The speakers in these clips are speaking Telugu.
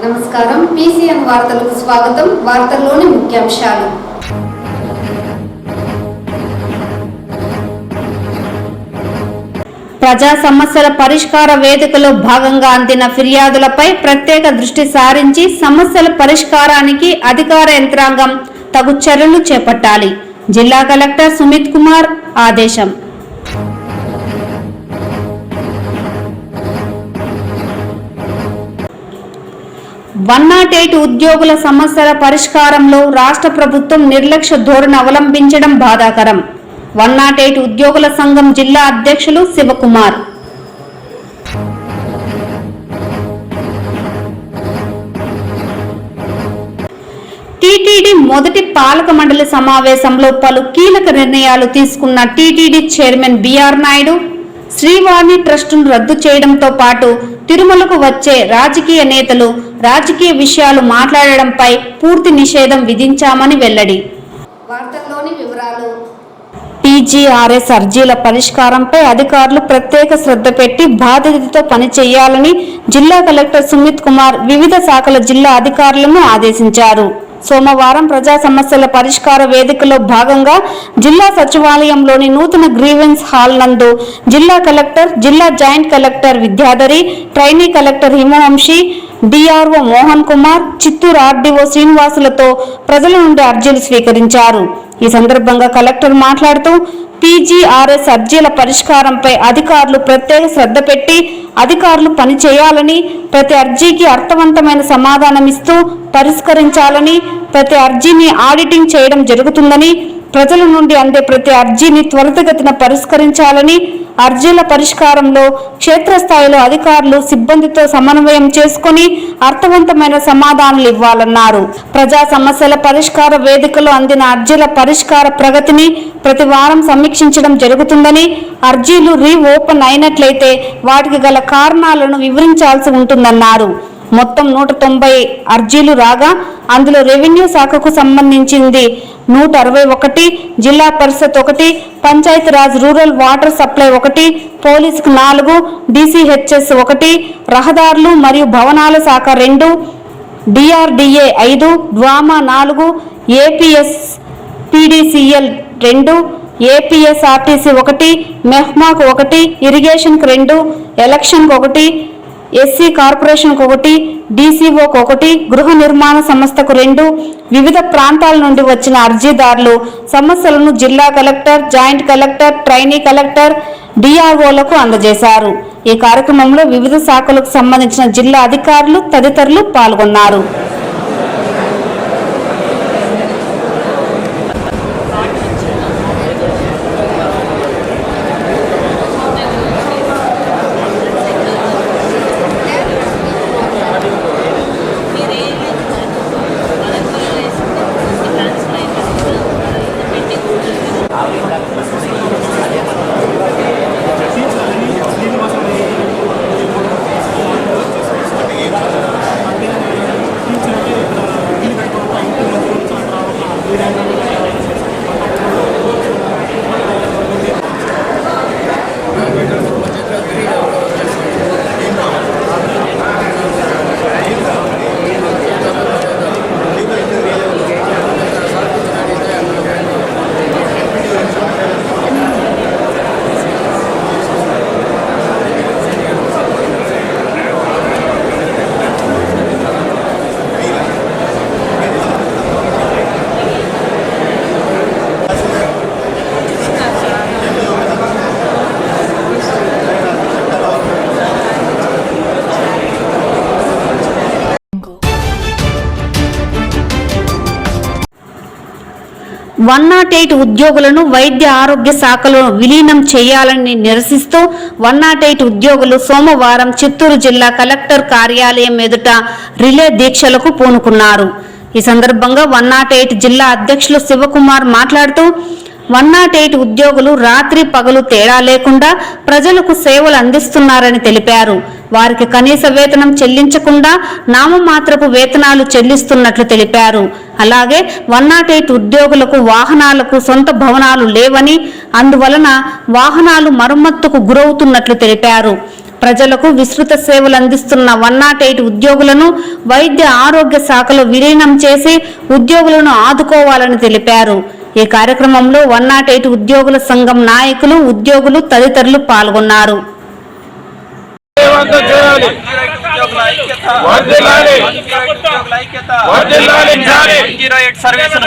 నమస్కారం పీసీఎన్ వార్తలకు స్వాగతం. వార్తల్లోని ముఖ్యాంశాలు. ప్రజా సమస్యల పరిష్కార వేదికలో భాగంగా అందిన ఫిర్యాదులపై ప్రత్యేక దృష్టి సారించి సమస్యల పరిష్కారానికి అధికార యంత్రాంగం తగు చర్యలు చేపట్టాలి. జిల్లా కలెక్టర్ సుమిత్ కుమార్ ఆదేశం. ఉద్యోగుల సమస్యల పరిష్కారంలో రాష్ట్ర ప్రభుత్వం నిర్లక్ష్య ధోరణి అవలంబించడం బాధాకరం. 108 ఉద్యోగుల సంఘం జిల్లా అధ్యక్షులు శివకుమార్. టీటీడీ మొదటి పాలక మండలి సమావేశంలో పలు కీలక నిర్ణయాలు తీసుకున్న టీటీడీ చైర్మన్ బిఆర్ నాయుడు శ్రీవాణి ట్రస్టును రద్దు చేయడంతో పాటు తిరుమలకు వచ్చే రాజకీయ నేతలు రాజకీయ విషయాలు మాట్లాడడంపై పూర్తి నిషేధం విధించామని వెల్లడి. వార్తల్లోని వివరాలు. పీజీఆర్ఎస్ అర్జీల పరిష్కారంపై అధికారులు ప్రత్యేక శ్రద్ధ పెట్టి బాధ్యతతో పనిచేయాలని జిల్లా కలెక్టర్ సుమిత్ కుమార్ వివిధ శాఖల జిల్లా అధికారులను ఆదేశించారు. సోమవారం ప్రజా సమస్యల పరిష్కార వేదికలో భాగంగా జిల్లా సచివాలయంలోని నూతన గ్రీవెన్స్ హాల్ నందు జిల్లా కలెక్టర్, జిల్లా joint collector Vidyadhari, trainee collector Himavamshi, DRO Mohan Kumar, Chittoor RDO శ్రీనివాసులతో ప్రజల నుండి అర్జీలు స్వీకరించారు. ఈ సందర్భంగా కలెక్టర్ మాట్లాడుతూ పీజీఆర్ఎస్ అర్జీల పరిష్కారంపై అధికారులు ప్రత్యేక శ్రద్ధ పెట్టి అధికారులు పనిచేయాలని, ప్రతి అర్జీకి అర్థవంతమైన సమాధానమిస్తూ పరిష్కరించాలని, ప్రతి అర్జీని ఆడిటింగ్ చేయడం జరుగుతుందని, ప్రజల నుండి అందే ప్రతి అర్జీని త్వరితగతిన పరిష్కరించాలని, అర్జీల పరిష్కారంలో క్షేత్రస్థాయిలో అధికారులు సిబ్బందితో సమన్వయం చేసుకుని అర్థవంతమైన సమాధానాలు ఇవ్వాలన్నారు. ప్రజా సమస్యల పరిష్కార వేదికలో అందిన అర్జీల పరిష్కార ప్రగతిని ప్రతి వారం సమీక్షించడం జరుగుతుందని, అర్జీలు రీఓపెన్ అయినట్లయితే వాటికి గల కారణాలను వివరించాల్సి ఉంటుందన్నారు. మొత్తం 190 అర్జీలు రాగా అందులో రెవెన్యూ శాఖకు సంబంధించింది 161, Zilla Parishad 1, Panchayati Raj rural water supply 1, పోలీసుకు 4, డిసిహెచ్ఎస్ 1, రహదారులు మరియు భవనాల శాఖ 2, DRDA 5, DWAMA 4, APS PDCL 2, APSRTC 1, మెహ్మాకు 1, ఇరిగేషన్కు 2, ఎలక్షన్కు 1, ఎస్సీ కార్పొరేషన్కు 1, డీసీఓకు 1, గృహ నిర్మాణ సంస్థకు 2, వివిధ ప్రాంతాల నుండి వచ్చిన అర్జీదారులు సమస్యలను జిల్లా collector, joint collector, trainee collector, డిఆర్ఓలకు అందజేశారు. ఈ కార్యక్రమంలో వివిధ శాఖలకు సంబంధించిన జిల్లా అధికారులు తదితరులు పాల్గొన్నారు. ఉద్యోగులను వైద్య ఆరోగ్య శాఖలో విలీనం చేయాలని నిరసిస్తూ 108 ఉద్యోగులు సోమవారం చిత్తూరు జిల్లా కలెక్టర్ కార్యాలయం ఎదుట రిలే దీక్షలకు పూనుకున్నారు. ఈ సందర్భంగా 108 జిల్లా అధ్యక్షులు శివకుమార్ మాట్లాడుతూ 108 ఉద్యోగులు రాత్రి పగలు తేడా లేకుండా ప్రజలకు సేవలు అందిస్తున్నారని తెలిపారు. వారికి కనీస వేతనం చెల్లించకుండా నామమాత్రపు వేతనాలు చెల్లిస్తున్నట్లు తెలిపారు. అలాగే 108 ఉద్యోగులకు వాహనాలకు సొంత భవనాలు లేవని, అందువలన వాహనాలు మరమ్మతుకు గురవుతున్నట్లు తెలిపారు. ప్రజలకు విస్తృత సేవలు అందిస్తున్న 108 ఉద్యోగులను వైద్య ఆరోగ్య శాఖలో విలీనం చేసి ఉద్యోగులను ఆదుకోవాలని తెలిపారు. ఈ కార్యక్రమంలో 108 ఉద్యోగుల సంఘం నాయకులు, ఉద్యోగులు తదితరులు పాల్గొన్నారు.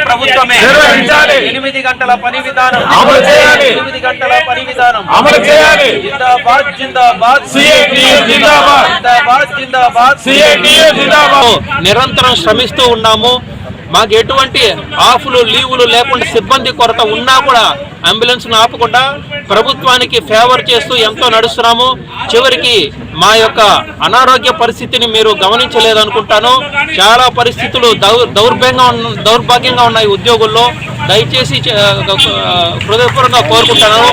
ప్రభుత్వమే 8 గంటల పని విధానం అమలు చేయాలి. జిందాబాద్ జిందాబాద్ జిందాబాద్. నిరంతరం శ్రమిస్తూ ఉన్నాము. మాకు ఎటువంటి ఆఫ్లు లీవులు లేకుండా సిబ్బంది కొరత ఉన్నా కూడా అంబులెన్స్ను ఆపకుండా ప్రభుత్వానికి ఫేవర్ చేస్తూ ఎంతో నడుస్తున్నాము. చివరికి మా యొక్క అనారోగ్య పరిస్థితిని మీరు గమనించలేదనుకుంటాను. చాలా పరిస్థితులు దౌర్భాగ్యంగా ఉన్నాయి ఉద్యోగుల్లో. దయచేసి హృదయపూర్వకంగా కోరుకుంటున్నాను,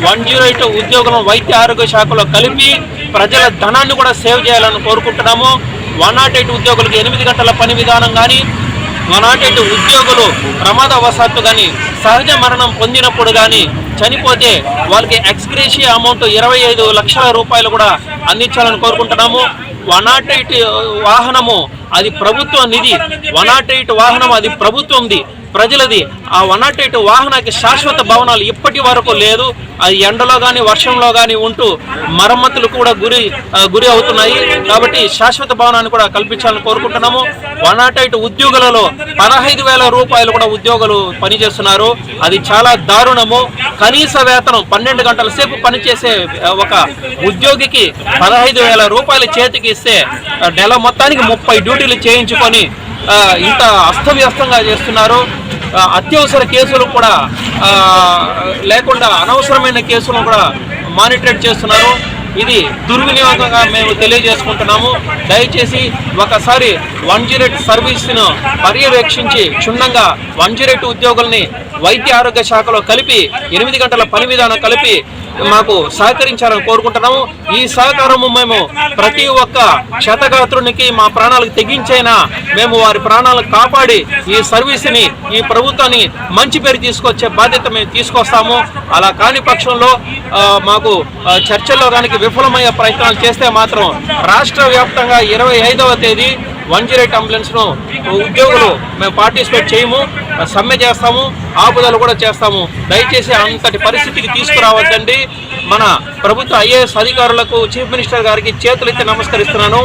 108 ఉద్యోగులను వైద్య ఆరోగ్య శాఖలో కలిపి ప్రజల ధనాన్ని కూడా సేవ్ చేయాలని కోరుకుంటున్నాము. 108 ఉద్యోగులకు 8 గంటల పని విధానం కానీ, 108 ఉద్యోగులు ప్రమాదవశాత్తు కానీ సహజ మరణం పొందినప్పుడు కానీ చనిపోతే వాళ్ళకి ఎక్స్గ్రేషియా అమౌంట్ 25 లక్షల రూపాయలు కూడా అందించాలని కోరుకుంటున్నాము. 108 వాహనము అది ప్రభుత్వ నిధి. 108 వాహనం అది ప్రభుత్వంది, ప్రజలది. ఆ 108 వాహనానికి శాశ్వత భవనాలు ఇప్పటి వరకు లేదు. అది ఎండలో కానీ వర్షంలో కానీ ఉంటూ మరమ్మతులు కూడా గురి అవుతున్నాయి. కాబట్టి శాశ్వత భవనాన్ని కూడా కల్పించాలని కోరుకుంటున్నాము. 108 ఉద్యోగులలో 15,000 రూపాయలు కూడా ఉద్యోగులు పనిచేస్తున్నారు. అది చాలా దారుణము. కనీస వేతనం 12 గంటల సేపు పనిచేసే ఒక ఉద్యోగికి 15,000 రూపాయలు చేతికి ఇస్తే నెల మొత్తానికి 30 డ్యూటీలు చేయించుకొని ఇంత అస్తవ్యస్తంగా చేస్తున్నారు. అత్యవసర కేసులు కూడా లేకుండా అనవసరమైన కేసులను కూడా మానిటర్ చేస్తున్నారు. ఇది దుర్వినియోగంగా మేము తెలియజేసుకుంటున్నాము. దయచేసి ఒకసారి 108 సర్వీస్ను పర్యవేక్షించి క్షుణ్ణంగా 108 ఉద్యోగుల్ని వైద్య ఆరోగ్య శాఖలో కలిపి 8 గంటల పని విధానం కలిపి మాకు సహకరించాలని కోరుకుంటున్నాము. ఈ సహకారము మేము ప్రతి ఒక్క క్షతగాత్రునికి మా ప్రాణాలకు తెగించైనా మేము వారి ప్రాణాలను కాపాడి ఈ సర్వీస్ని, ఈ ప్రభుత్వాన్ని మంచి పేరు తీసుకొచ్చే బాధ్యత మేము తీసుకొస్తాము. అలా కాని పక్షంలో మాకు చర్చల్లో కానీ విఫలమయ్యే ప్రయత్నాలు చేస్తే మాత్రం రాష్ట్ర వ్యాప్తంగా 25వ తేదీ 108 అంబులెన్స్ను ఉద్యోగులు మేము పార్టిసిపేట్ చేయము, సమ్మె చేస్తాము, ఆపుదలు కూడా చేస్తాము. దయచేసి అంతటి పరిస్థితికి తీసుకురావద్దండి. మన ప్రభుత్వ ఐఏఎస్ అధికారులకు, చీఫ్ మినిస్టర్ గారికి చేతులెత్తి నమస్కరిస్తున్నాను.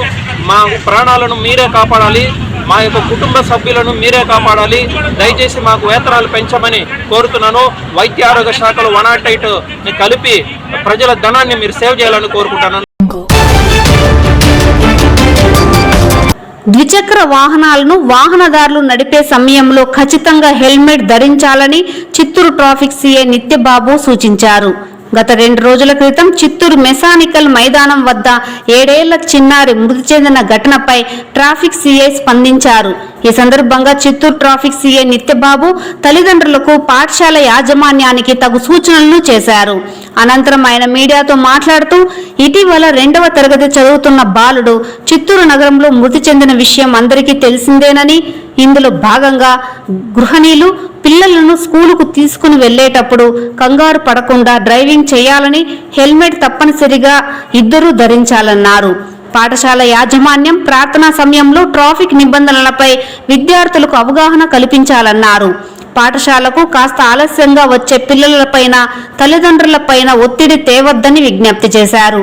మా ప్రాణాలను మీరే కాపాడాలి, మా యొక్క కుటుంబ సభ్యులను మీరే కాపాడాలి. దయచేసి మాకు వేతనాలు పెంచమని కోరుతున్నాను. వైద్య ఆరోగ్య శాఖలో 108 కలిపి ప్రజల ధనాన్ని మీరు సేవ్ చేయాలని కోరుకుంటున్నాను. ద్విచక్ర వాహనాలను వాహనదారులు నడిపే సమయంలో ఖచ్చితంగా హెల్మెట్ ధరించాలని చిత్తూరు ట్రాఫిక్ సీఐ నిత్యబాబు సూచించారు. గత 2 రోజుల క్రితం చిత్తూరు మెకానికల్ మైదానం వద్ద 7 ఏళ్ల చిన్నారి మృతి చెందిన ఘటనపై ట్రాఫిక్ సీఐ స్పందించారు. ఈ సందర్భంగా చిత్తూరు ట్రాఫిక్ సీఐ నిత్యబాబు తల్లిదండ్రులకు, పాఠశాల యాజమాన్యానికి తగు సూచనలను చేశారు. అనంతరం ఆయన మీడియాతో మాట్లాడుతూ ఇటీవల 2వ తరగతి చదువుతున్న బాలుడు చిత్తూరు నగరంలో మృతి చెందిన విషయం అందరికీ తెలిసిందేనని, ఇందులో భాగంగా గృహిణులు పిల్లలను స్కూలుకు తీసుకుని వెళ్లేటప్పుడు కంగారు పడకుండా డ్రైవింగ్ చేయాలని, హెల్మెట్ తప్పనిసరిగా ఇద్దరూ ధరించాలన్నారు. పాఠశాల యాజమాన్యం ప్రార్థనా సమయంలో ట్రాఫిక్ నిబంధనలపై విద్యార్థులకు అవగాహన కల్పించాలన్నారు. పాఠశాలకు కాస్త ఆలస్యంగా వచ్చే పిల్లలపైన, తల్లిదండ్రులపైన ఒత్తిడి తేవద్దని విజ్ఞప్తి చేశారు.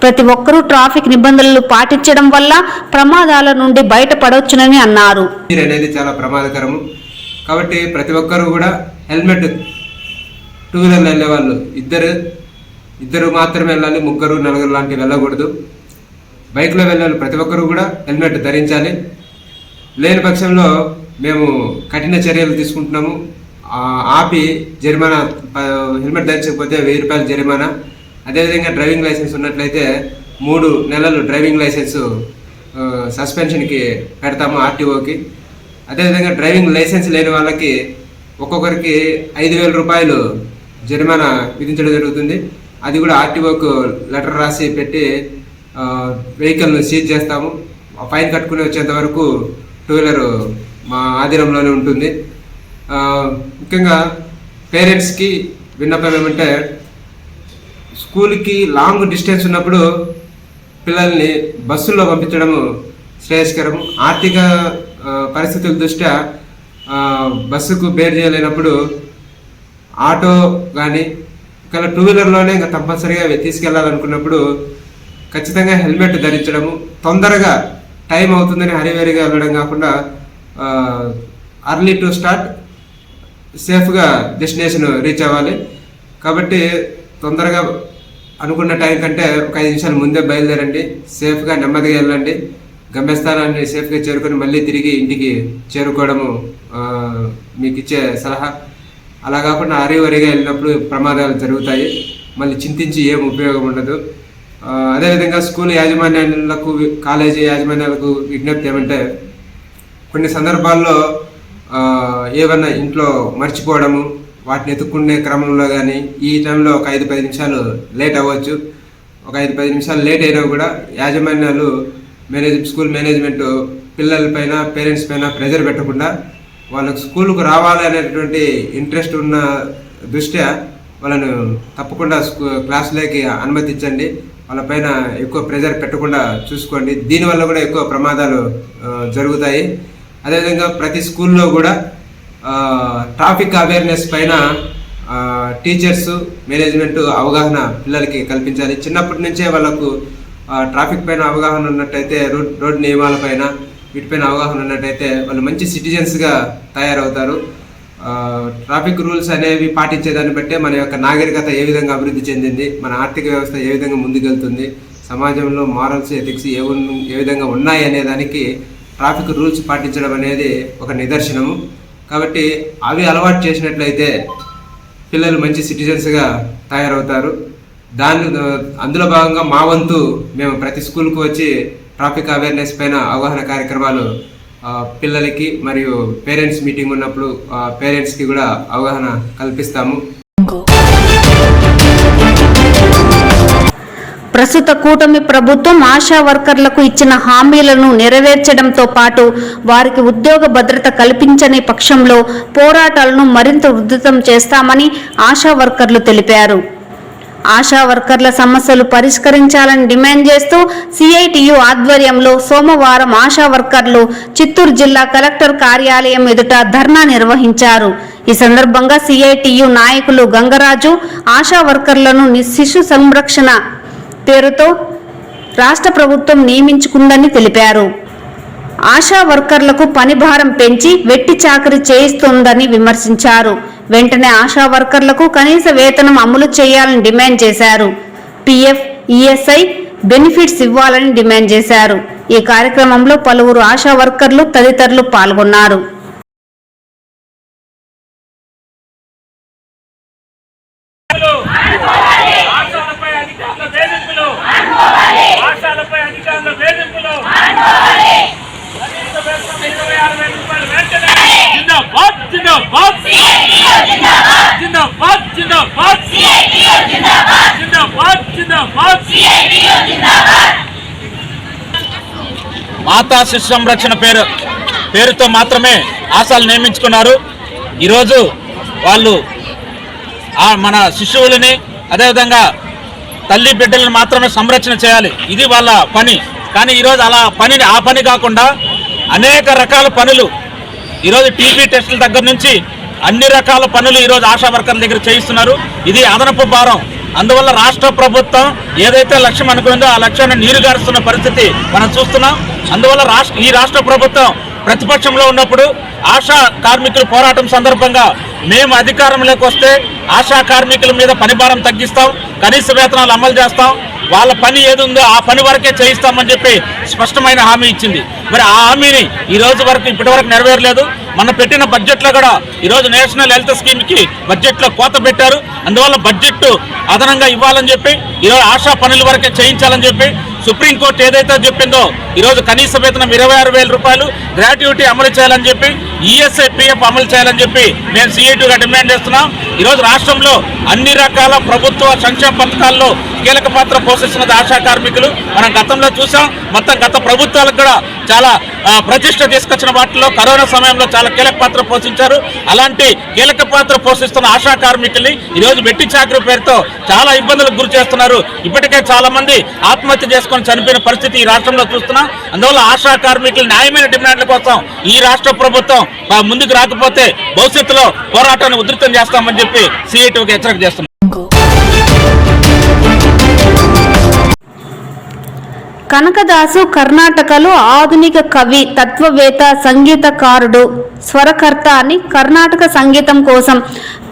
ప్రతి ఒక్కరూ ట్రాఫిక్ నిబంధనలు పాటించడం వల్ల ప్రమాదాల నుండి బయటపడవచ్చునని అన్నారు. అనేది చాలా ప్రమాదకరము కాబట్టి ప్రతి ఒక్కరూ కూడా హెల్మెట్, 2 వీలర్లు వెళ్ళే వాళ్ళు ఇద్దరు మాత్రమే వెళ్ళాలి, 3, 4 లాంటివి వెళ్ళకూడదు. బైక్లో వెళ్ళే ప్రతి ఒక్కరూ కూడా హెల్మెట్ ధరించాలి. లేని పక్షంలో మేము కఠిన చర్యలు తీసుకుంటున్నాము. ఆపి జరిమానా, హెల్మెట్ ధరించకపోతే 1000 రూపాయలు జరిమానా. అదేవిధంగా డ్రైవింగ్ లైసెన్స్ ఉన్నట్లయితే 3 నెలలు డ్రైవింగ్ లైసెన్సు సస్పెన్షన్కి పెడతాము ఆర్టీఓకి. అదేవిధంగా డ్రైవింగ్ లైసెన్స్ లేని వాళ్ళకి ఒక్కొక్కరికి 5,000 రూపాయలు జరిమానా విధించడం జరుగుతుంది. అది కూడా ఆర్టీఓకు లెటర్ రాసి పెట్టి వెహికల్ను సీజ్ చేస్తాము. ఫైన్ కట్టుకుని వచ్చేంత వరకు 2 వీలర్ మా ఆధీనంలోనే ఉంటుంది. ముఖ్యంగా పేరెంట్స్కి విన్నపం ఏమంటే, స్కూల్కి లాంగ్ డిస్టెన్స్ ఉన్నప్పుడు పిల్లల్ని బస్సుల్లో పంపించడము శ్రేయస్కరం. ఆర్థిక పరిస్థితుల దృష్ట్యా బస్సుకు బేర్ చేయలేనప్పుడు ఆటో కానీ ఇంకా 2-వీలర్లోనే ఇంకా తప్పనిసరిగా తీసుకెళ్లాలనుకున్నప్పుడు ఖచ్చితంగా హెల్మెట్ ధరించడము, తొందరగా టైం అవుతుందని హరివేరిగా వెళ్ళడం కాకుండా అర్లీ టు స్టార్ట్, సేఫ్గా డెస్టినేషన్ రీచ్ అవ్వాలి. కాబట్టి తొందరగా అనుకున్న టైం కంటే ఒక 5 నిమిషాలు ముందే బయలుదేరండి. సేఫ్గా నెమ్మదిగా వెళ్ళండి. గమ్యస్థానాన్ని సేఫ్గా చేరుకొని మళ్ళీ తిరిగి ఇంటికి చేరుకోవడము మీకు ఇచ్చే సలహా. అలా కాకుండా అరివరిగా వెళ్ళినప్పుడు ప్రమాదాలు జరుగుతాయి, మళ్ళీ చింతించి ఏం ఉపయోగం ఉండదు. అదేవిధంగా స్కూల్ యాజమాన్యాలకు, కాలేజీ యాజమాన్యాలకు విజ్ఞప్తి ఏమంటే, కొన్ని సందర్భాల్లో ఏమన్నా ఇంట్లో మర్చిపోవడము, వాటిని ఎత్తుక్కునే క్రమంలో కానీ ఈ టైంలో ఒక 5-10 నిమిషాలు లేట్ అవ్వచ్చు. ఒక 5-10 నిమిషాలు లేట్ అయినా కూడా యాజమాన్యాలు, స్కూల్ మేనేజ్మెంట్ పిల్లలపైన, పేరెంట్స్ పైన ప్రెజర్ పెట్టకుండా వాళ్ళకు స్కూల్కు రావాలి అనేటువంటి ఇంట్రెస్ట్ ఉన్న దృష్ట్యా వాళ్ళను తప్పకుండా క్లాసులోకి అనుమతించండి. వాళ్ళపైన ఎక్కువ ప్రెజర్ పెట్టకుండా చూసుకోండి. దీనివల్ల కూడా ఎక్కువ ప్రమాదాలు జరుగుతాయి. అదేవిధంగా ప్రతి స్కూల్లో కూడా ట్రాఫిక్ అవేర్నెస్ పైన టీచర్స్, మేనేజ్మెంట్ అవగాహన పిల్లలకి కల్పించాలి. చిన్నప్పటి నుంచే వాళ్ళకు ట్రాఫిక్ పైన అవగాహన ఉన్నట్టయితే, రోడ్ నియమాలపైన వీటిపైన అవగాహన ఉన్నట్టయితే వాళ్ళు మంచి సిటిజన్స్గా తయారవుతారు. ట్రాఫిక్ రూల్స్ అనేవి పాటించేదాన్ని బట్టే మన యొక్క నాగరికత ఏ విధంగా అభివృద్ధి చెందింది, మన ఆర్థిక వ్యవస్థ ఏ విధంగా ముందుకెళ్తుంది, సమాజంలో మారల్స్, ఎథిక్స్ ఏ విధంగా ఉన్నాయి అనే దానికి ట్రాఫిక్ రూల్స్ పాటించడం అనేది ఒక నిదర్శనము. కాబట్టి అవి అలవాటు చేసినట్లయితే పిల్లలు మంచి సిటిజన్స్గా తయారవుతారు. అందులో భాగంగా మా వంతు మేము ప్రతి స్కూల్కు వచ్చి ట్రాఫిక్ అవేర్నెస్ పైన అవగాహన కార్యక్రమాలు పిల్లలకి మరియు పేరెంట్స్ మీటింగ్ ఉన్నప్పుడు పేరెంట్స్కి కూడా అవగాహన కల్పిస్తాము. ప్రస్తుత కూటమి ప్రభుత్వం ఆశా వర్కర్లకు ఇచ్చిన హామీలను నెరవేర్చడంతో పాటు వారికి ఉద్యోగ భద్రత కల్పించని పక్షంలో పోరాటాలను మరింత ఉధృతం చేస్తామని ఆశా వర్కర్లు తెలిపారు. ఆశా వర్కర్ల సమస్యలు పరిష్కరించాలని డిమాండ్ చేస్తూ సిఐటియు ఆధ్వర్యంలో సోమవారం ఆశా వర్కర్లు చిత్తూరు జిల్లా కలెక్టర్ కార్యాలయం ఎదుట ధర్నా నిర్వహించారు. ఈ సందర్భంగా సిఐటియు నాయకులు గంగరాజు ఆశా వర్కర్లను శిశు సంరక్షణ పేరుతో రాష్ట్ర ప్రభుత్వం నియమించుకుందని తెలిపారు. ఆశా వర్కర్లకు పని భారం పెంచి వెట్టి చాకరీ చేయిస్తోందని విమర్శించారు. వెంటనే ఆశా వర్కర్లకు కనీస వేతనం అమలు చేయాలని డిమాండ్ చేశారు. పిఎఫ్, ఈఎస్ఐ బెనిఫిట్స్ ఇవ్వాలని డిమాండ్ చేశారు. ఈ కార్యక్రమంలో పలువురు ఆశా వర్కర్లు తదితరులు పాల్గొన్నారు. మాతా శిశు సంరక్షణ పేరుతో మాత్రమే ఆశాలు నియమించుకున్నారు. ఈరోజు వాళ్ళు మన శిశువులని, అదేవిధంగా తల్లి బిడ్డలను మాత్రమే సంరక్షణ చేయాలి, ఇది వాళ్ళ పని. కానీ ఈరోజు ఆ పని కాకుండా అనేక రకాల పనులు, ఈరోజు టీబీ టెస్టుల దగ్గర నుంచి అన్ని రకాల పనులు ఈరోజు ఆశా వర్కర్ల దగ్గర చేయిస్తున్నారు. ఇది అదనపు భారం. అందువల్ల రాష్ట్ర ప్రభుత్వం ఏదైతే లక్ష్యం అనుకుందో ఆ లక్ష్యాన్ని నీరుగారుస్తున్న పరిస్థితి మనం చూస్తున్నాం. అందువల్ల ఈ రాష్ట్ర ప్రభుత్వం ప్రతిపక్షంలో ఉన్నప్పుడు ఆశా కార్మికుల పోరాటం సందర్భంగా మేము అధికారంలోకి వస్తే ఆశా కార్మికుల మీద పని భారం తగ్గిస్తాం, కనీస వేతనాలు అమలు చేస్తాం, వాళ్ళ పని ఏది ఉందో ఆ పని వరకే చేయిస్తామని చెప్పి స్పష్టమైన హామీ ఇచ్చింది. మరి ఆ హామీని ఈ రోజు వరకు ఇప్పటివరకు నెరవేరలేదు. మన పెట్టిన బడ్జెట్లో కూడా ఈరోజు నేషనల్ హెల్త్ స్కీమ్కి బడ్జెట్లో కోత పెట్టారు. అందువల్ల బడ్జెట్ అదనంగా ఇవ్వాలని చెప్పి ఈరోజు ఆశా పనుల వరకే చేయించాలని చెప్పి సుప్రీంకోర్టు ఏదైతే చెప్పిందో ఈరోజు కనీస వేతనం 26,000 రూపాయలు, గ్రాట్యుటీ అమలు చేయాలని చెప్పి, ఈఎస్ఐ పిఎఫ్ అమలు చేయాలని చెప్పి మేము సిఐటిగా డిమాండ్ చేస్తున్నాం. ఈరోజు రాష్ట్రంలో అన్ని రకాల ప్రభుత్వ సంక్షేమ పథకాల్లో కీలక పాత్ర పోషిస్తున్నది ఆశా కార్మికులు. మనం గతంలో చూసాం, మొత్తం గత ప్రభుత్వాలకు కూడా చాలా ప్రతిష్ట తీసుకొచ్చిన వాటిలో కరోనా సమయంలో చాలా కీలక పాత్ర పోషించారు. అలాంటి కీలక పాత్ర పోషిస్తున్న ఆశా కార్మికుల్ని ఈరోజు వెట్టి చాకరీ పేరుతో చాలా ఇబ్బందులకు గురి చేస్తున్నారు. ఇప్పటికే చాలా మంది ఆత్మహత్య చేసుకొని చనిపోయిన పరిస్థితి ఈ రాష్ట్రంలో చూస్తున్నాం. అందువల్ల ఆశా కార్మికుల న్యాయమైన డిమాండ్ల కోసం ఈ రాష్ట్ర ప్రభుత్వం ముందుకు రాకపోతే భవిష్యత్తులో పోరాటాన్ని ఉధృతం చేస్తామని చెప్పి సిఐటికి హెచ్చరిక చేస్తున్నాం. కనకదాసు కర్ణాటకలో ఆధునిక కవి, తత్వవేత్త, సంగీతకారుడు, స్వరకర్త అని కర్ణాటక సంగీతం కోసం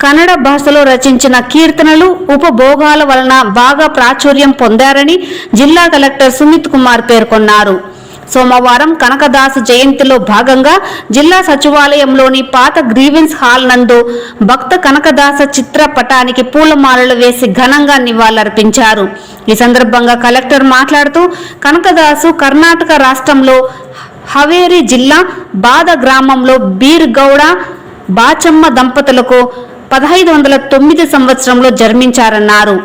కన్నడ భాషలో రచించిన కీర్తనలు ఉపభోగాల వలన బాగా ప్రాచుర్యం పొందారని జిల్లా కలెక్టర్ సుమిత్ కుమార్ పేర్కొన్నారు. సోమవారం కనకదాసు జయంతిలో భాగంగా జిల్లా సచివాలయంలోని పాత గ్రీవెన్స్ హాల్ నందు భక్త కనకదాస చిత్రపటానికి పూలమాలలు వేసి ఘనంగా నివాళులర్పించారు. ఈ సందర్భంగా కలెక్టర్ మాట్లాడుతూ కనకదాసు కర్ణాటక రాష్ట్రంలో హవేరి జిల్లా బాద గ్రామంలో బీర్గౌడ బాచమ్మ దంపతులకు 1509 సంవత్సరంలో జన్మించారన్నారు.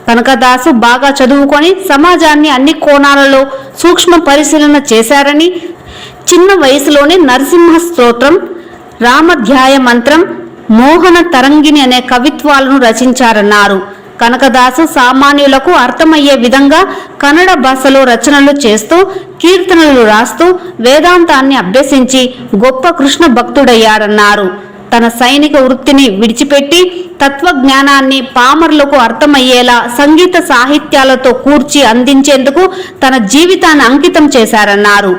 కనకదాసు బాగా చదువుకొని సమాజాన్ని అన్ని కోణాలలో సూక్ష్మ పరిశీలన చేశారని, చిన్న వయసులోనే నరసింహ స్తోత్రం, రామధ్యాయ మంత్రం, మోహన తరంగిణి అనే కవిత్వాలను రచించారన్నారు. కనకదాసు సామాన్యులకు అర్థమయ్యే విధంగా కన్నడ భాషలో రచనలు చేస్తూ కీర్తనలు రాస్తూ వేదాంతాన్ని అభ్యసించి గొప్ప కృష్ణ భక్తుడయ్యారన్నారు. తన సైనిక వృత్తిని విడిచిపెట్టి తత్వజ్ఞానాన్ని పామరులకు అర్థమయ్యేలా సంగీత సాహిత్యాలతో కూర్చి అందించేందుకు తన జీవితాన్ని అంకితం చేశారన్నారు.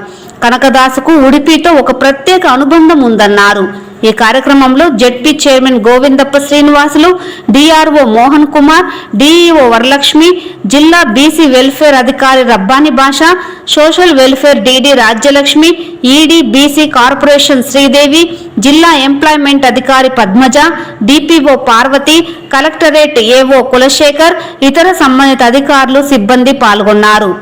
కనకదాసుకు ఉడిపితో ఒక ప్రత్యేక అనుబంధం ఉందన్నారు. ఈ కార్యక్రమంలో ZP chairman Govindappa Srinivasulu, DRO Mohan Kumar, DEO Varalakshmi, జిల్లా బీసీ వెల్ఫేర్ అధికారి Rabbani Basha, social welfare DD Rajyalakshmi, ED BC corporation Sridevi, జిల్లా ఎంప్లాయ్మెంట్ అధికారి Padmaja, DPO Parvathi, collectorate AO Kulasekhar, ఇతర సంబంధిత అధికారులు, సిబ్బంది పాల్గొన్నారు.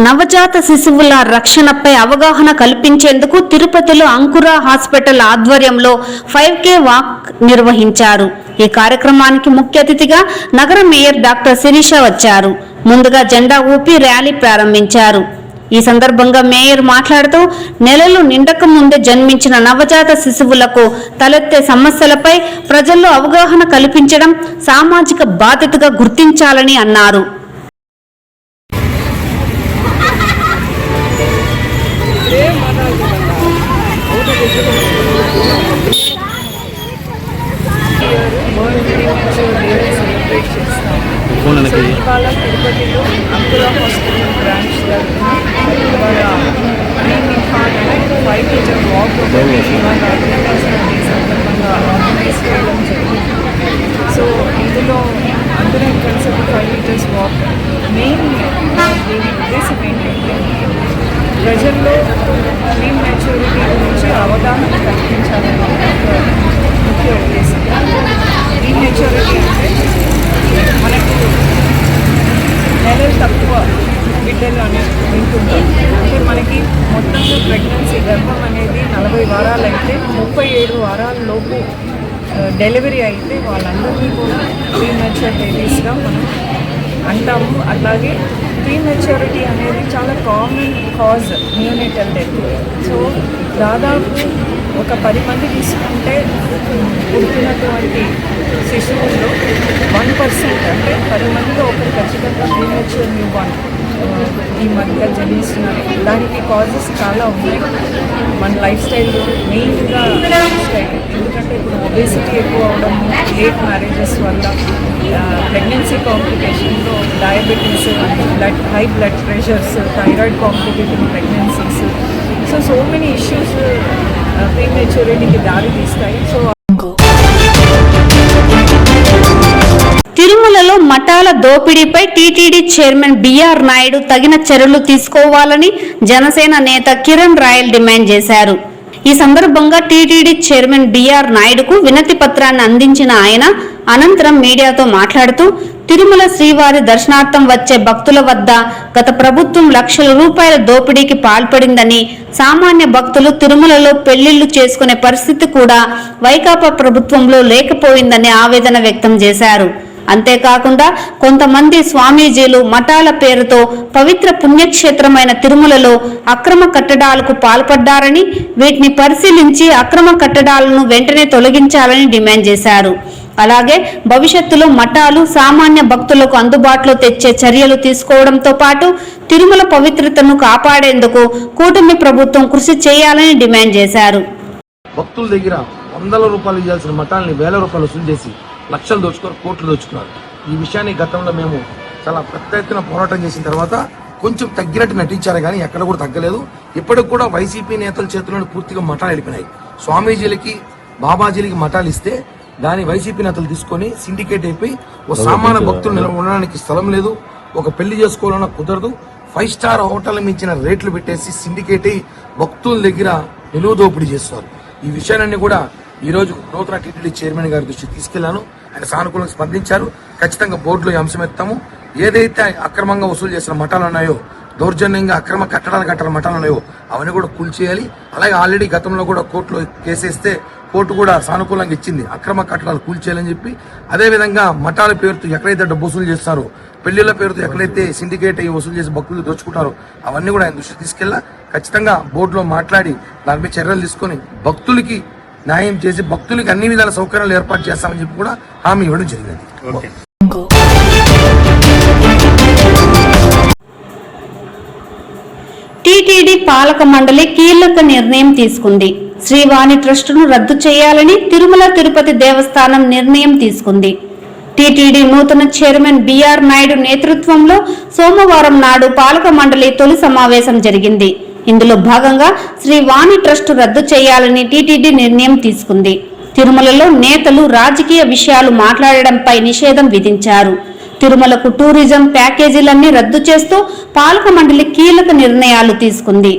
నవజాత శిశువుల రక్షణపై అవగాహన కల్పించేందుకు తిరుపతిలో అంకుర హాస్పిటల్ ఆధ్వర్యంలో 5K వాక్ నిర్వహించారు. ఈ కార్యక్రమానికి ముఖ్య అతిథిగా నగర మేయర్ డాక్టర్ శిరీష వచ్చారు. ముందుగా జెండా ఊపి ర్యాలీ ప్రారంభించారు. ఈ సందర్భంగా మేయర్ మాట్లాడుతూ నెలలు నిండక ముందే జన్మించిన నవజాత శిశువులకు తలెత్తే సమస్యలపై ప్రజల్లో అవగాహన కల్పించడం సామాజిక బాధ్యతగా గుర్తించాలని అన్నారు. ఇవాళ తిరుపతిలో అంకుర హాస్పిటల్ బ్రాంచ్ తరఫున ఇవాళ 5K వాక్ ఇవాళ ఈ సందర్భంగా ఆర్గనైజ్ చేయడం జరిగింది. సో ఇందులో అందరం కలిసి 5K వాక్ మెయిన్ దీని ఉద్దేశం ఏంటంటే ప్రజల్లో ప్రీ మెచ్యూరిటీ గురించి అవగాహన కల్పించాలని ముఖ్య ఉద్దేశం. ప్రీ మెచ్యూరిటీ అంటే మనకు నెలలు తక్కువ బిడ్డలు అనేది వింటుంటాం. అంటే మనకి మొత్తంగా ప్రెగ్నెన్సీ గర్భం అనేది 40 వారాలు అయితే 37 వారాల లోపు డెలివరీ అయితే వాళ్ళందరినీ కూడా ప్రీ మెచ్యూర్ బేబీస్గా మనం అంటాము. అలాగే ప్రీ మెచ్యూరిటీ అనేది చాలా common cause neonatal death. So దాదాపు ఒక 10 మంది తీసుకుంటే పుట్టినటువంటి శిశువుల్లో 1% అంటే 10 మందిలో ఒకరు ఖచ్చితంగా ప్రీమెచ్యూర్ న్యూ బార్న్ ఈ మధ్య జన్మిస్తున్నారు. దానికి కాజెస్ చాలా ఉన్నాయి. మన లైఫ్ స్టైల్లో మెయిన్గా లైఫ్ స్టైల్, ఎందుకంటే ఇప్పుడు ఒబేసిటీ ఎక్కువ అవడం, లేట్ మ్యారేజెస్ వల్ల, ప్రెగ్నెన్సీ కాంప్లికేషన్లో diabetes, high blood pressures, thyroid complicating pregnancies, so many issues ప్రీమెచ్యూరిటీకి దారి తీస్తాయి. సో తిరుమలలో మఠాల దోపిడీపై టీటీడీ చైర్మన్ బిఆర్ నాయుడు తగిన చర్యలు తీసుకోవాలని జనసేన నేత కిరణ్ రాయల్ డిమాండ్ చేశారు. ఈ సందర్భంగా టీటీడీ చైర్మన్ బిఆర్ నాయుడుకు వినతి పత్రాన్ని అందించిన ఆయన అనంతరం మీడియాతో మాట్లాడుతూ తిరుమల శ్రీవారి దర్శనార్థం వచ్చే భక్తుల వద్ద గత ప్రభుత్వం లక్షల రూపాయల దోపిడీకి పాల్పడిందని, సామాన్య భక్తులు తిరుమలలో పెళ్లిళ్లు చేసుకునే పరిస్థితి కూడా వైకాపా ప్రభుత్వంలో లేకపోయిందని ఆవేదన వ్యక్తం చేశారు. అంతేకాకుండా కొంతమంది స్వామీజీలు మఠాల పేరుతో పవిత్ర పుణ్యక్షేత్రమైన తిరుమలలో అక్రమ కట్టడాలకు పాల్పడ్డారని, వీటిని పరిశీలించి అక్రమ కట్టడాలను వెంటనే తొలగించాలని డిమాండ్ చేశారు. అలాగే భవిష్యత్తులో మఠాలు సామాన్య భక్తులకు అందుబాటులో తెచ్చే చర్యలు తీసుకోవడంతో పాటు తిరుమల పవిత్రతను కాపాడేందుకు కూటమి ప్రభుత్వం కృషి చేయాలని డిమాండ్ చేశారు. భక్తుల దగ్గర వందల రూపాయలు ఇవ్వాల్సిన మఠాలని వేల రూపాయలు వసూలు చేసి లక్షలు దోచుకొని కోట్లు దోచుకున్నారు. ఈ విషయాన్ని గతంలో మేము చాలా పెద్ద ఎత్తున పోరాటం చేసిన తర్వాత కొంచెం తగ్గినట్టు నటించారు, కానీ ఎక్కడ కూడా తగ్గలేదు. ఇప్పటికి కూడా వైసీపీ నేతల చేతుల్లో పూర్తిగా మఠాలు వెళ్ళిపోయినాయి. స్వామీజీలకి బాబాజీలకి మఠాలు ఇస్తే దాని వైసీపీ నేతలు తీసుకొని సిండికేట్ అయిపోయి ఓ సామాన్య భక్తులు ఉండడానికి స్థలం లేదు, ఒక పెళ్లి చేసుకోవాలన్నా కుదరదు, 5 స్టార్ హోటల్ మించిన రేట్లు పెట్టేసి సిండికేట్ అయి భక్తుల దగ్గర నిలువ దోపిడీ చేస్తారు. ఈ విషయాలన్నీ కూడా ఈరోజు నూతన టీటీడీ చైర్మన్ గారి దృష్టికి తీసుకెళ్లాను. ఆయన సానుకూలంగా స్పందించారు. ఖచ్చితంగా బోర్డులో ఈ అంశం ఎత్తాము. ఏదైతే అక్రమంగా వసూలు చేసిన మఠాలు ఉన్నాయో, దౌర్జన్యంగా అక్రమ కట్టడాలు కట్టిన మఠాలు ఉన్నాయో అవన్నీ కూడా కూల్చేయాలి. అలాగే ఆల్రెడీ గతంలో కూడా కోర్టులో కేసేస్తే కోర్టు కూడా సానుకూలంగా ఇచ్చింది, అక్రమ కట్టడాలు కూల్చేయాలని చెప్పి. అదేవిధంగా మఠాల పేరుతో ఎక్కడైతే డబ్బు వసూలు చేస్తారో, పెళ్లిళ్ల పేరుతో ఎక్కడైతే సిండికేట్ అయ్యి వసూలు చేసి భక్తులు దోచుకుంటారో అవన్నీ కూడా ఆయన దృష్టికి తీసుకెళ్ళా. ఖచ్చితంగా బోర్డులో మాట్లాడి దానిపై చర్యలు తీసుకొని భక్తులకి న్యాయం చేసి భక్తులకి అన్ని విధాల సౌకర్యాలు ఏర్పాటు చేస్తామని చెప్పి కూడా హామీ ఇవ్వడం జరిగింది. టీటీడీ పాలక మండలి కీలక నిర్ణయం తీసుకుంది. శ్రీవాణి ట్రస్టును రద్దు చేయాలని తిరుమల తిరుపతి దేవస్థానం నిర్ణయం తీసుకుంది. టీటీడీ నూతన చైర్మన్ బిఆర్ నాయుడు నేతృత్వంలో సోమవారం నాడు పాలక మండలి తొలి సమావేశం జరిగింది. ఇందులో భాగంగా శ్రీవాణి ట్రస్టు రద్దు చేయాలని టీటీడీ నిర్ణయం తీసుకుంది. తిరుమలలో నేతలు రాజకీయ విషయాలు మాట్లాడడంపై నిషేధం విధించారు. తిరుమలకు టూరిజం ప్యాకేజీలన్నీ రద్దు చేస్తూ పాలక మండలి కీలక నిర్ణయాలు తీసుకుంది.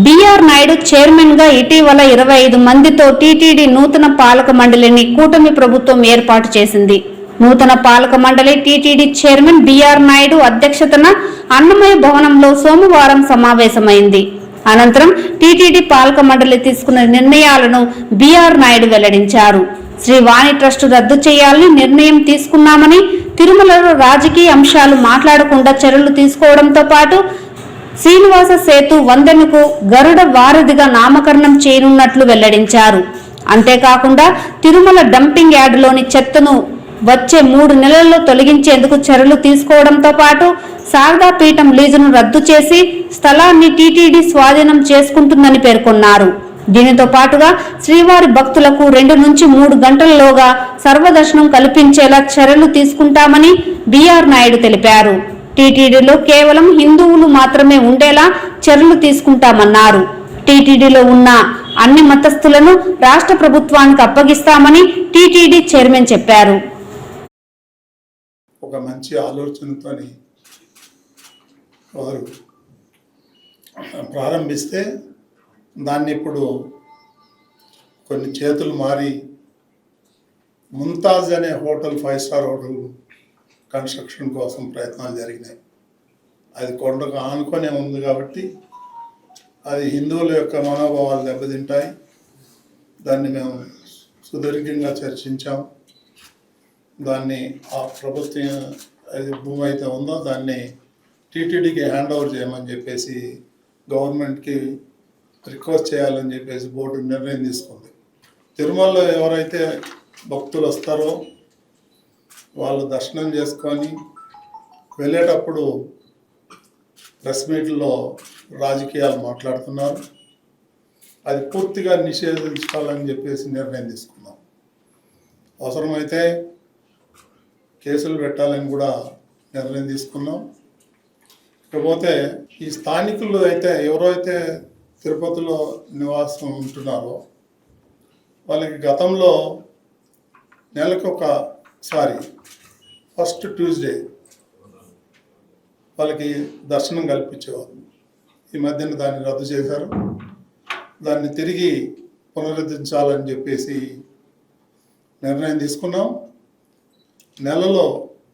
బిఆర్ నాయుడు చైర్మన్ గా ఇటీవల 25 మందితో టీటీడీ నూతన పాలక మండలిని కూటమి ప్రభుత్వం ఏర్పాటు చేసింది. నూతన పాలక మండలి టీటీడీ చైర్మన్ బిఆర్ నాయుడు అధ్యక్షతన అన్నమయ్య భవనంలో సోమవారం సమావేశమైంది. అనంతరం టీటీడీ పాలక మండలి తీసుకున్న నిర్ణయాలను బిఆర్ నాయుడు వెల్లడించారు. శ్రీవాణి ట్రస్టు రద్దు చేయాలని నిర్ణయం తీసుకున్నామని, తిరుమలలో రాజకీయ అంశాలు మాట్లాడకుండా చర్యలు తీసుకోవడంతో పాటు శ్రీనివాస సేతు వందెనకు గరుడ వారధిగా నామకరణం చేయనున్నట్లు వెల్లడించారు. అంతేకాకుండా తిరుమల డంపింగ్ యార్డులోని చెత్తను వచ్చే 3 నెలల్లో తొలగించేందుకు చర్యలు తీసుకోవడంతో పాటు శారదా పీఠం లీజును రద్దు చేసి స్థలాన్ని టీటీడీ స్వాధీనం చేసుకుంటుందని పేర్కొన్నారు. దీనితో పాటుగా శ్రీవారి భక్తులకు 2 నుంచి 3 గంటలలోగా సర్వదర్శనం కల్పించేలా చర్యలు తీసుకుంటామని బిఆర్ నాయుడు తెలిపారు. టీటీడీలో కేవలం హిందువులు మాత్రమే ఉండేలా చర్యలు తీసుకుంటామన్నారు. టీటీడీలో ఉన్న అన్ని మతస్థులను రాష్ట్ర ప్రభుత్వానికి అప్పగిస్తామని టీటీడీ చైర్మన్ చెప్పారు. ఒక మంచి ఆలోచనతోని వారు ప్రారంభిస్తే దాన్ని ఇప్పుడు కొన్ని చేతులు మారి ముంతాజ్ అనే హోటల్ 5 స్టార్ హోటల్ కన్స్ట్రక్షన్ కోసం ప్రయత్నాలు జరిగినాయి. అది కొండకు ఆనుకొనే ఉంది కాబట్టి అది హిందువుల యొక్క మనోభావాలు దెబ్బతింటాయి. దాన్ని మేము సుదీర్ఘంగా చర్చించాం. దాన్ని ఆ ప్రభుత్వం అది భూమి అయితే ఉందో దాన్ని టీటీడీకి హ్యాండ్ ఓవర్ చేయమని చెప్పేసి గవర్నమెంట్కి రిక్వెస్ట్ చేయాలని చెప్పేసి బోర్డు నిర్ణయం తీసుకుంది. తిరుమలలో ఎవరైతే భక్తులు వస్తారో వాళ్ళు దర్శనం చేసుకొని వెళ్ళేటప్పుడు ప్రెస్ మీట్లో రాజకీయాలు మాట్లాడుతున్నారు. అది పూర్తిగా నిషేధించాలని చెప్పేసి నిర్ణయం తీసుకున్నాం. అవసరమైతే కేసులు పెట్టాలని కూడా నిర్ణయం తీసుకున్నాం. ఇకపోతే ఈ స్థానికులు అయితే ఎవరైతే తిరుపతిలో నివాసం ఉంటున్నారో వాళ్ళకి గతంలో నెలకు ఒకసారి ఫస్ట్ ట్యూస్డే వాళ్ళకి దర్శనం కల్పించేవారు. ఈ మధ్యన దాన్ని రద్దు చేశారు. దాన్ని తిరిగి పునరుద్ధరించాలని చెప్పేసి నిర్ణయం తీసుకున్నాం. నెలలో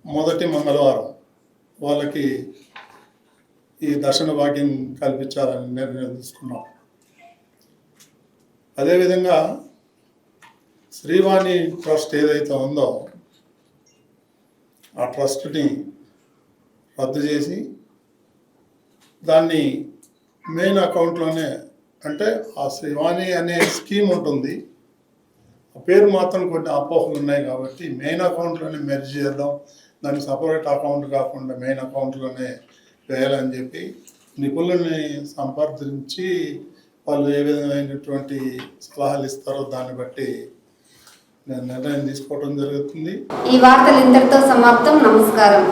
మొదటి మంగళవారం వాళ్ళకి ఈ దర్శన భాగ్యం కల్పించాలని నిర్ణయం తీసుకున్నాం. అదేవిధంగా శ్రీవాణి ట్రస్ట్ ఏదైతే ఉందో ఆ ట్రస్ట్ని రద్దు చేసి దాన్ని మెయిన్ అకౌంట్లోనే, అంటే ఆ శ్రీవాణి అనే స్కీమ్ ఉంటుంది, ఆ పేరు మాత్రం కొన్ని అపోహలు ఉన్నాయి కాబట్టి మెయిన్ అకౌంట్లోనే మెర్జ్ చేద్దాం, దానికి సపరేట్ అకౌంట్ కాకుండా మెయిన్ అకౌంట్లోనే వేయాలని చెప్పి నిపుణుల్ని సంప్రదించి వాళ్ళు ఏ విధమైనటువంటి సలహాలు ఇస్తారో దాన్ని బట్టి నేను నిర్ణయం తీసుకోవడం జరుగుతుంది. ఈ వార్తలు ఇంతటితో సమాప్తం. నమస్కారం.